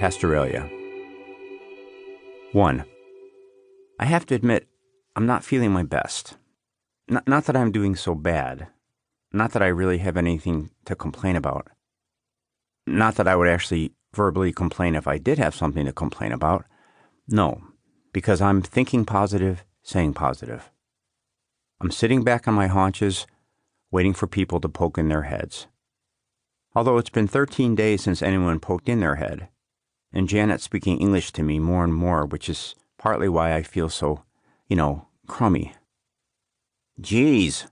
Pastoralia. 1. I have to admit, I'm not feeling my best. Not that I'm doing so bad. Not that I really have anything to complain about. Not that I would actually verbally complain if I did have something to complain about. No, because I'm thinking positive, saying positive. I'm sitting back on my haunches, waiting for people to poke in their heads. Although it's been 13 days since anyone poked in their head, and Janet's speaking English to me more and more, which is partly why I feel so, crummy. "Geez,"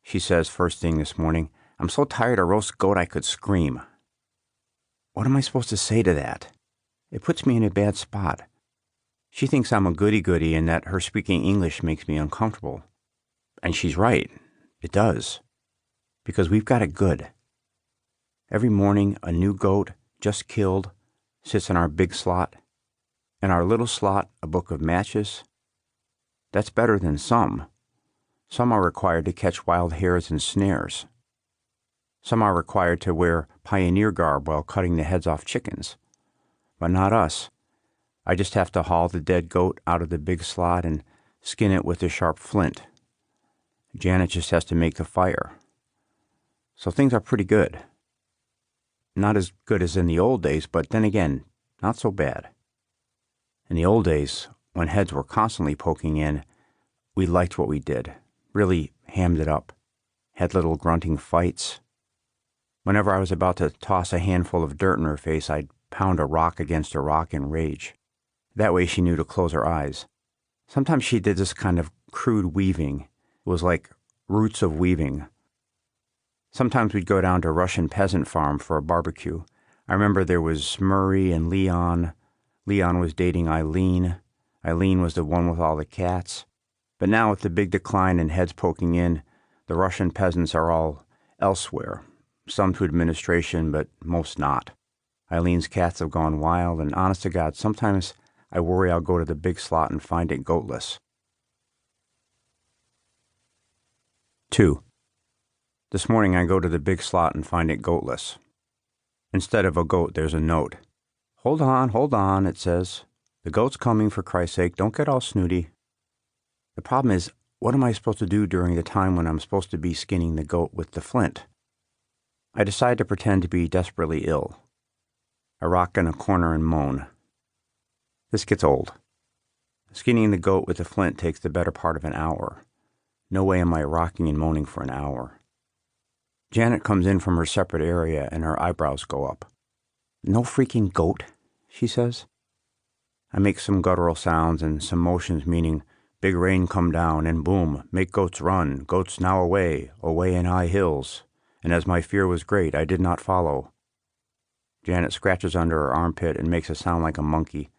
she says first thing this morning, "I'm so tired of roast goat I could scream." What am I supposed to say to that? It puts me in a bad spot. She thinks I'm a goody-goody and that her speaking English makes me uncomfortable. And she's right. It does. Because we've got it good. Every morning, a new goat, just killed, sits in our big slot. In our little slot, a book of matches. That's better than some. Some are required to catch wild hares and snares. Some are required to wear pioneer garb while cutting the heads off chickens. But not us. I just have to haul the dead goat out of the big slot and skin it with a sharp flint. Janet just has to make the fire. So things are pretty good. Not as good as in the old days, but then again, not so bad. In the old days, when heads were constantly poking in, we liked what we did, really hammed it up, had little grunting fights. Whenever I was about to toss a handful of dirt in her face, I'd pound a rock against a rock in rage. That way she knew to close her eyes. Sometimes she did this kind of crude weaving. It was like roots of weaving. Sometimes we'd go down to Russian peasant farm for a barbecue. I remember there was Murray and Leon. Leon was dating Eileen. Eileen was the one with all the cats. But now with the big decline in heads poking in, the Russian peasants are all elsewhere. Some to administration, but most not. Eileen's cats have gone wild, and honest to God, sometimes I worry I'll go to the big slot and find it goatless. 2. This morning I go to the big slot and find it goatless. Instead of a goat, there's a note. Hold on, it says. "The goat's coming, for Christ's sake, don't get all snooty." The problem is, what am I supposed to do during the time when I'm supposed to be skinning the goat with the flint? I decide to pretend to be desperately ill. I rock in a corner and moan. This gets old. Skinning the goat with the flint takes the better part of an hour. No way am I rocking and moaning for an hour. Janet comes in from her separate area and her eyebrows go up. "No freaking goat," she says. I make some guttural sounds and some motions meaning big rain come down and boom, make goats run, goats now away in high hills. And as my fear was great, I did not follow. Janet scratches under her armpit and makes a sound like a monkey,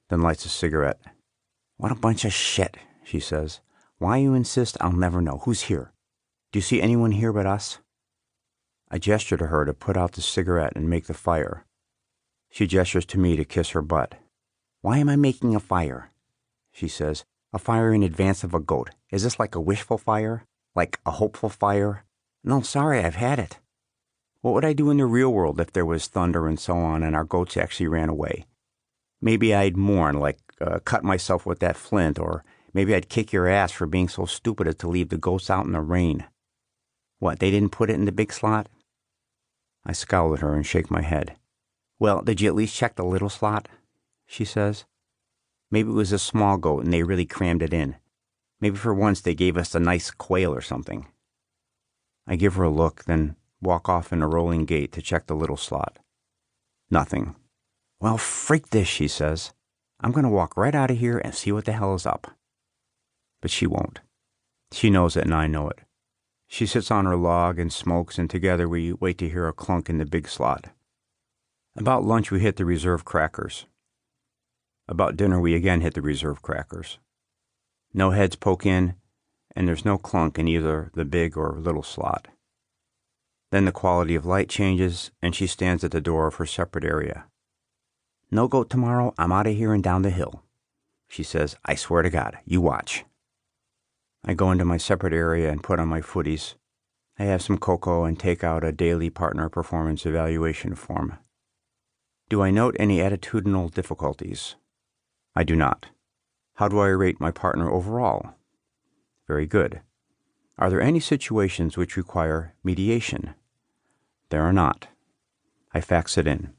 then lights a cigarette. "What a bunch of shit," she says. "Why you insist, I'll never know. Who's here? Do you see anyone here but us?" I gesture to her to put out the cigarette and make the fire. She gestures to me to kiss her butt. "Why am I making a fire?" she says. "A fire in advance of a goat. Is this like a wishful fire? Like a hopeful fire? No, sorry, I've had it. What would I do in the real world if there was thunder and so on and our goats actually ran away? Maybe I'd mourn, like cut myself with that flint, or maybe I'd kick your ass for being so stupid as to leave the goats out in the rain. What, they didn't put it in the big slot?" I scowl at her and shake my head. "Well, did you at least check the little slot?" she says. "Maybe it was a small goat and they really crammed it in. Maybe for once they gave us a nice quail or something." I give her a look, then walk off in a rolling gait to check the little slot. Nothing. "Well, freak this," she says. "I'm going to walk right out of here and see what the hell is up." But she won't. She knows it and I know it. She sits on her log and smokes, and together we wait to hear a clunk in the big slot. About lunch we hit the reserve crackers. About dinner we again hit the reserve crackers. No heads poke in, and there's no clunk in either the big or little slot. Then the quality of light changes, and she stands at the door of her separate area. "No goat tomorrow, I'm out of here and down the hill," she says. "I swear to God, you watch." I go into my separate area and put on my footies. I have some cocoa and take out a daily partner performance evaluation form. Do I note any attitudinal difficulties? I do not. How do I rate my partner overall? Very good. Are there any situations which require mediation? There are not. I fax it in.